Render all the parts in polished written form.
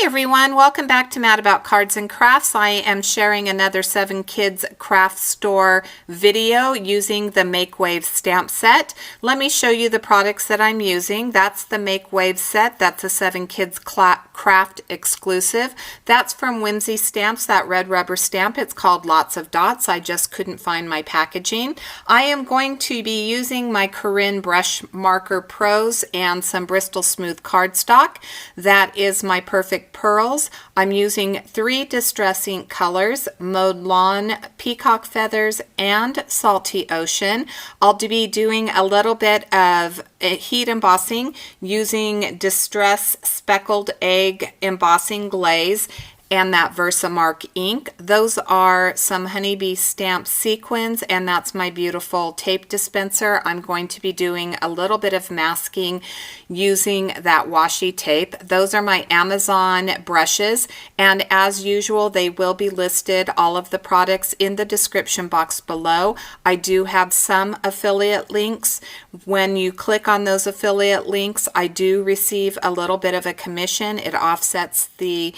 Hi everyone, welcome back to Mad About Cards and Crafts. I am sharing another 7 Kids Craft Store video using the Make Wave stamp set. Let me show you the products that I'm using. That's the Make Wave set. That's a 7 Kids Craft exclusive. That's from Whimsy Stamps, that red rubber stamp. It's called Lots of Dots. I just couldn't find my packaging. I am going to be using my Karin Brush Marker Pros and some Bristol Smooth cardstock. That is my Perfect Pearls. I'm using 3 Distress ink colors, Mowed Lawn, Peacock Feathers, and Salty Ocean. I'll be doing a little bit of heat embossing using Distress Speckled Egg Embossing Glaze and that Versamark ink. Those are some honeybee stamp sequins, and that's my beautiful tape dispenser. I'm going to be doing a little bit of masking using that washi tape. Those are my Amazon brushes, and as usual, they will be listed, all of the products, in the description box below. I do have some affiliate links. When you click on those affiliate links, I do receive a little bit of a commission. It offsets the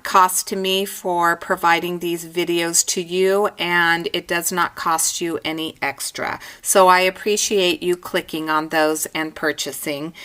cost to me for providing these videos to you, and it does not cost you any extra. So I appreciate you clicking on those and purchasing.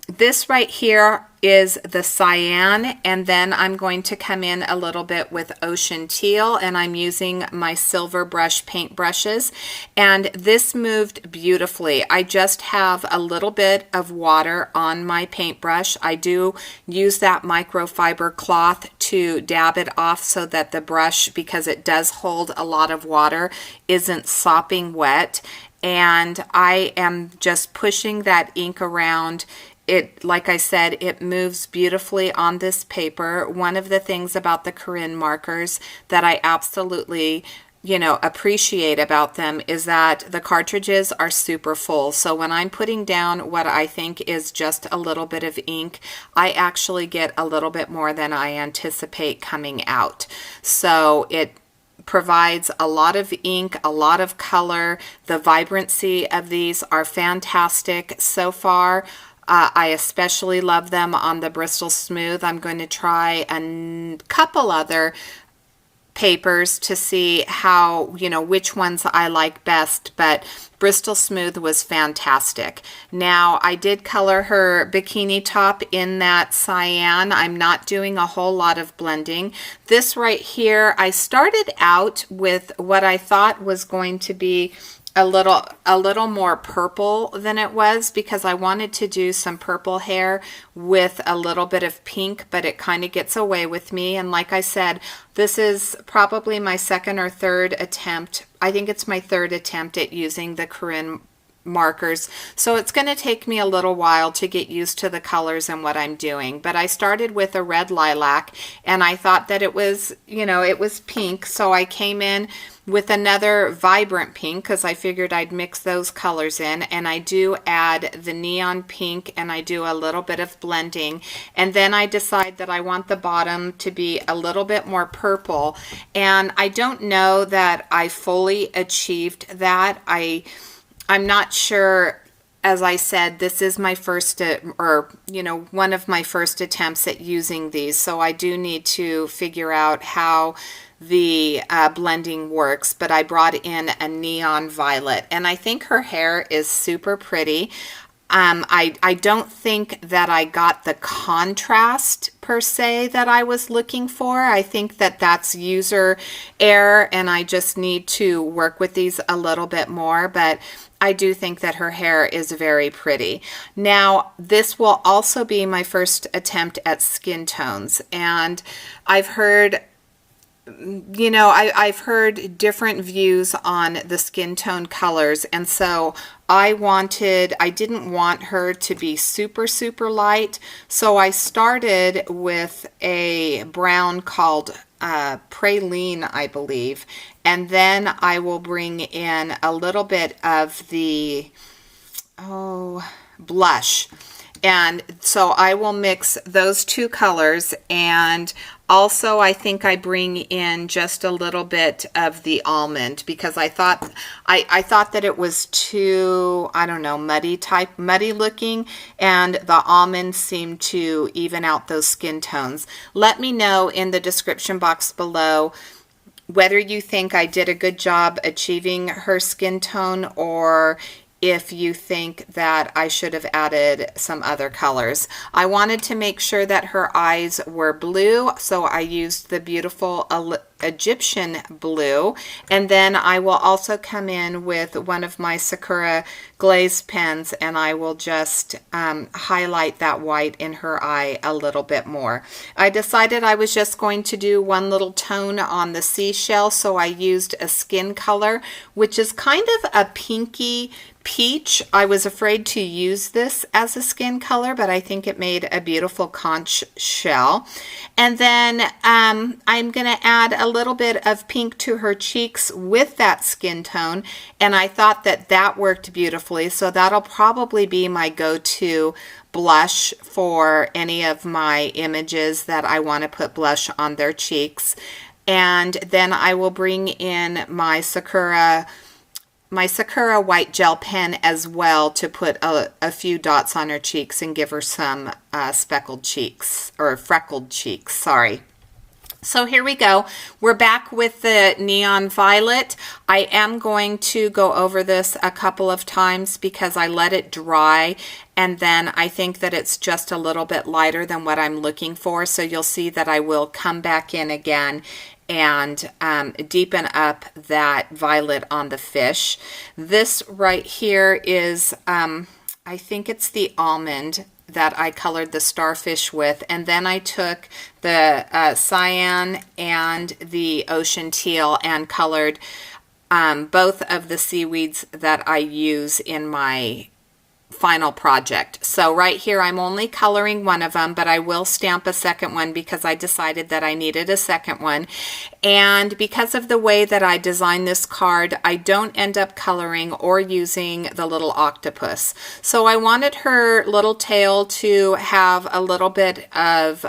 This right here is the cyan, and then I'm going to come in a little bit with ocean teal, and I'm using my silver brush paint brushes, and this moved beautifully. I just have a little bit of water on my paintbrush. I do use that microfiber cloth to dab it off so that the brush, because it does hold a lot of water, isn't sopping wet, and I am just pushing that ink around. It, like I said, it moves beautifully on this paper. One of the things about the Karin markers that I absolutely appreciate about them is that the cartridges are super full. So when I'm putting down what I think is just a little bit of ink, I actually get a little bit more than I anticipate coming out. So it provides a lot of ink, a lot of color. The vibrancy of these are fantastic so far. I especially love them on the Bristol Smooth. I'm going to try a couple other papers to see how, which ones I like best, but Bristol Smooth was fantastic. Now, I did color her bikini top in that cyan. I'm not doing a whole lot of blending. This right here, I started out with what I thought was going to be a little more purple than it was, because I wanted to do some purple hair with a little bit of pink, but it kind of gets away with me. And like I said, this is probably my second or third attempt. I think it's my third attempt at using the Karin markers, so it's going to take me a little while to get used to the colors and what I'm doing. But I started with a red lilac, and I thought that it was, it was pink, so I came in with another vibrant pink because I figured I'd mix those colors in, and I do add the neon pink, and I do a little bit of blending, and then I decide that I want the bottom to be a little bit more purple, and I don't know that I fully achieved that. I'm not sure. As I said, this is my first, one of my first attempts at using these, so I do need to figure out how the blending works. But I brought in a neon violet, and I think her hair is super pretty. I don't think that I got the contrast per se that I was looking for. I think that that's user error, and I just need to work with these a little bit more, but I do think that her hair is very pretty. Now, this will also be my first attempt at skin tones, and I've heard I've heard different views on the skin tone colors, and so I didn't want her to be super, super light, so I started with a brown called Praline, I believe, and then I will bring in a little bit of the blush. And so I will mix those two colors, and also I think I bring in just a little bit of the almond because I thought that it was too, I don't know, muddy looking, and the almond seemed to even out those skin tones. Let me know in the description box below whether you think I did a good job achieving her skin tone, or if you think that I should have added some other colors. I wanted to make sure that her eyes were blue, so I used the beautiful Egyptian blue, and then I will also come in with one of my Sakura Glaze pens, and I will just highlight that white in her eye a little bit more. I decided I was just going to do one little tone on the seashell, so I used a skin color, which is kind of a pinky peach. I was afraid to use this as a skin color, but I think it made a beautiful conch shell. And then I'm going to add a little bit of pink to her cheeks with that skin tone, and I thought that that worked beautifully, so that'll probably be my go-to blush for any of my images that I want to put blush on their cheeks. And then I will bring in my Sakura white gel pen as well to put a few dots on her cheeks and give her some speckled cheeks, or freckled cheeks, sorry. So here we go. We're back with the neon violet. I am going to go over this a couple of times because I let it dry, and then I think that it's just a little bit lighter than what I'm looking for. So you'll see that I will come back in again and deepen up that violet on the fish. This right here is, I think it's the almond that I colored the starfish with, and then I took the cyan and the ocean teal and colored both of the seaweeds that I use in my final project. So right here I'm only coloring one of them, but I will stamp a second one because I decided that I needed a second one. And because of the way that I designed this card, I don't end up coloring or using the little octopus. So I wanted her little tail to have a little bit of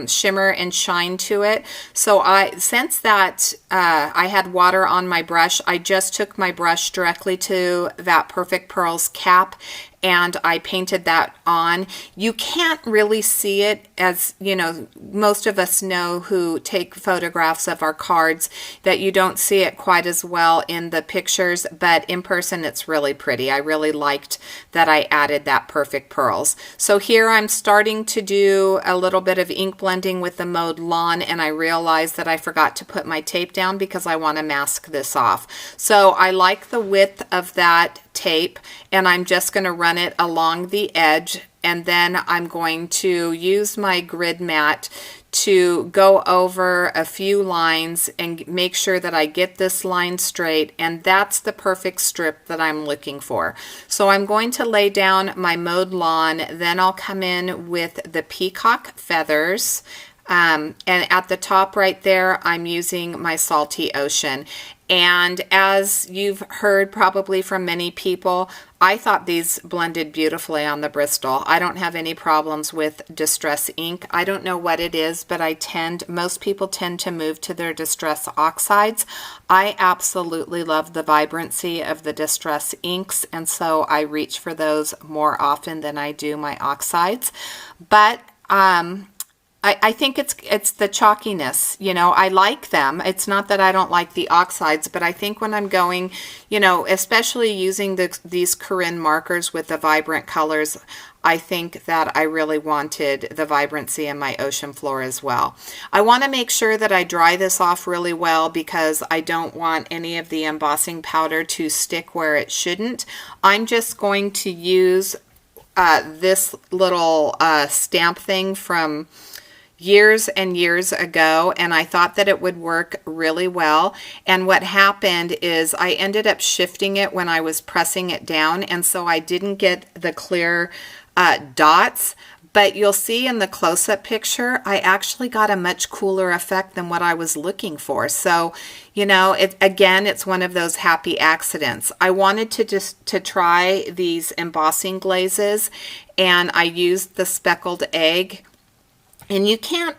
shimmer and shine to it. So since that I had water on my brush, I just took my brush directly to that Perfect Pearls cap and I painted that on. You can't really see it, as you know, most of us know who take photographs of our cards, that you don't see it quite as well in the pictures, but in person it's really pretty. I really liked that I added that Perfect Pearls. So here I'm starting to do a little bit of ink blending with the Mowed Lawn, and I realized that I forgot to put my tape down because I want to mask this off. So I like the width of that tape, and I'm just going to run it along the edge, and then I'm going to use my grid mat to go over a few lines and make sure that I get this line straight, and that's the perfect strip that I'm looking for. So I'm going to lay down my Mowed Lawn, then I'll come in with the peacock feathers, and at the top right there I'm using my Salty Ocean. And as you've heard probably from many people, I thought these blended beautifully on the Bristol. I don't have any problems with Distress ink. I don't know what it is, but most people tend to move to their Distress oxides. I absolutely love the vibrancy of the Distress inks, and so I reach for those more often than I do my oxides. But I think it's the chalkiness, you know. I like them. It's not that I don't like the oxides, but I think when I'm going, you know, especially using these Karin markers with the vibrant colors, I think that I really wanted the vibrancy in my ocean floor as well. I want to make sure that I dry this off really well because I don't want any of the embossing powder to stick where it shouldn't. I'm just going to use this little stamp thing from years and years ago, and I thought that it would work really well. And what happened is I ended up shifting it when I was pressing it down, and so I didn't get the clear dots, But you'll see in the close-up picture, I actually got a much cooler effect than what I was looking for. So, you know, again, it's one of those happy accidents. I wanted to try these embossing glazes, and I used the speckled egg. And you can't,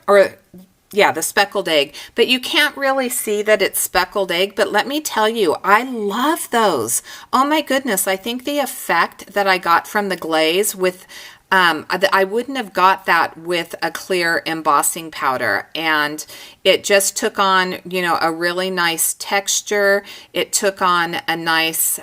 yeah, the speckled egg, but you can't really see that it's speckled egg. But let me tell you, I love those. Oh my goodness, I think the effect that I got from the glaze with I wouldn't have got that with a clear embossing powder, and it just took on, you know, a really nice texture. It took on a nice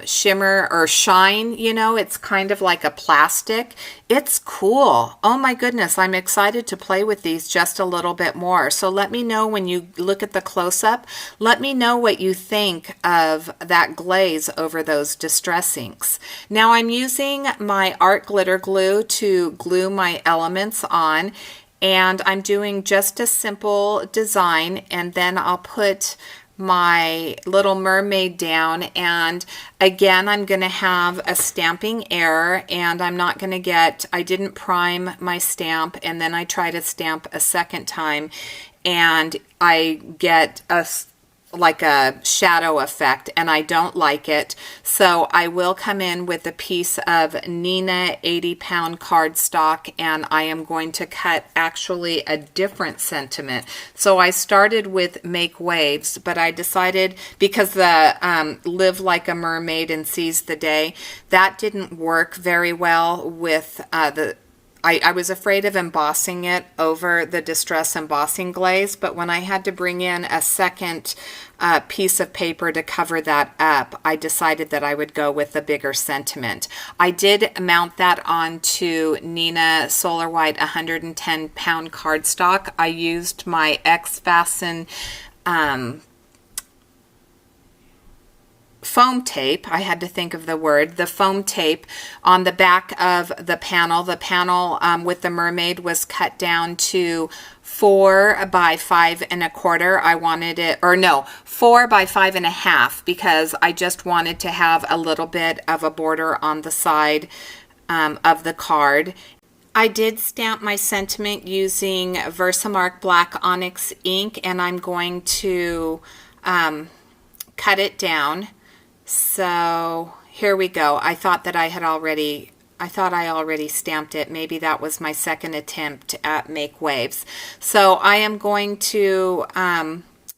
shimmer or shine, you know, it's kind of like a plastic. It's cool. Oh my goodness, I'm excited to play with these just a little bit more. So let me know when you look at the close-up, let me know what you think of that glaze over those Distress inks. Now I'm using my art glitter glue to glue my elements on, and I'm doing just a simple design, and then I'll put my little mermaid down, and again I'm going to have a stamping error, and I'm not going to get, I didn't prime my stamp, and then I try to stamp a second time and I get like a shadow effect, and I don't like it. So I will come in with a piece of Nina 80-pound cardstock, and I am going to cut actually a different sentiment. So I started with Make Waves, but I decided, because the Live Like a Mermaid and Seize the Day, that didn't work very well with I was afraid of embossing it over the Distress Embossing Glaze, but when I had to bring in a second piece of paper to cover that up, I decided that I would go with a bigger sentiment. I did mount that onto Nina Solar White 110-pound cardstock. I used my X-Fasten foam tape. I had to think of the word. The foam tape on the back of the panel. The panel with the mermaid was cut down to 4 by 5 1/4. I wanted it, or no, 4 by 5 1/2, because I just wanted to have a little bit of a border on the side of the card. I did stamp my sentiment using Versamark Black Onyx ink, and I'm going to cut it down. So here we go. I thought I already stamped it. Maybe that was my second attempt at Make Waves. So I am going to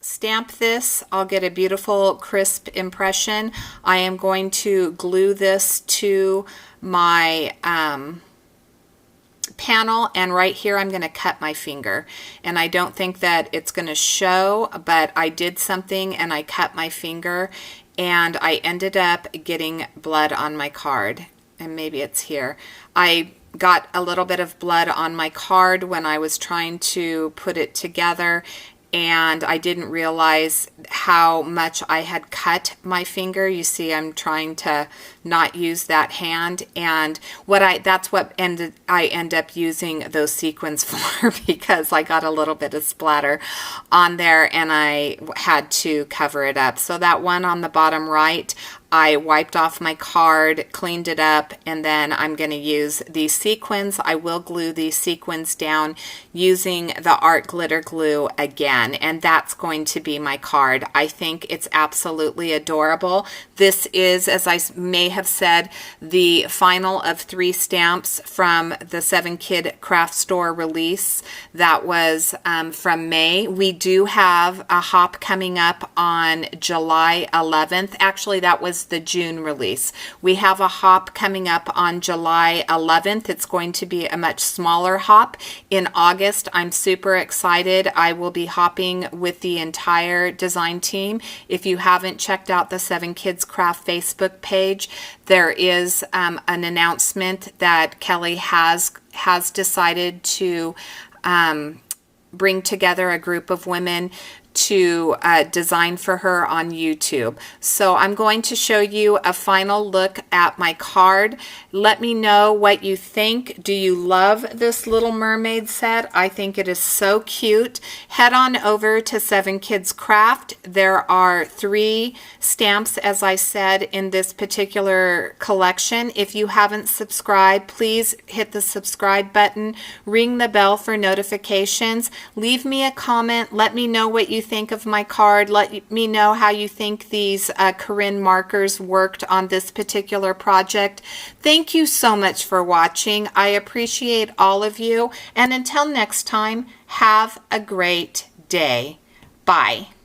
stamp this. I'll get a beautiful crisp impression. I am going to glue this to my panel, and right here I'm going to cut my finger, and I don't think that it's going to show, but I did something and I cut my finger, and I ended up getting blood on my card, and maybe it's here. I got a little bit of blood on my card when I was trying to put it together, and I didn't realize how much I had cut my finger. You see, I'm trying to not use that hand, and that's what I end up using those sequins for, because I got a little bit of splatter on there and I had to cover it up. So that one on the bottom right, I wiped off my card, cleaned it up, and then I'm going to use these sequins. I will glue these sequins down using the art glitter glue again, and that's going to be my card. I think it's absolutely adorable. This is, as I may have said, the final of 3 stamps from the 7 Kid Craft Store release. That was from May. We do have a hop coming up on July 11th. Actually, that was the June release. We have a hop coming up on July 11th. It's going to be a much smaller hop. In August, I'm super excited. I will be hopping with the entire design team. If you haven't checked out the 7 Kids Craft Facebook page, there is an announcement that Kelly has decided to bring together a group of women to design for her on YouTube. So I'm going to show you a final look at my card. Let me know what you think. Do you love this Little Mermaid set? I think it is so cute. Head on over to 7 Kids Craft. There are 3 stamps, as I said, in this particular collection. If you haven't subscribed, please hit the subscribe button, ring the bell for notifications, leave me a comment, let me know what you think of my card, let me know how you think these Karin markers worked on this particular project. Thank you so much for watching. I appreciate all of you, and until next time, have a great day. Bye.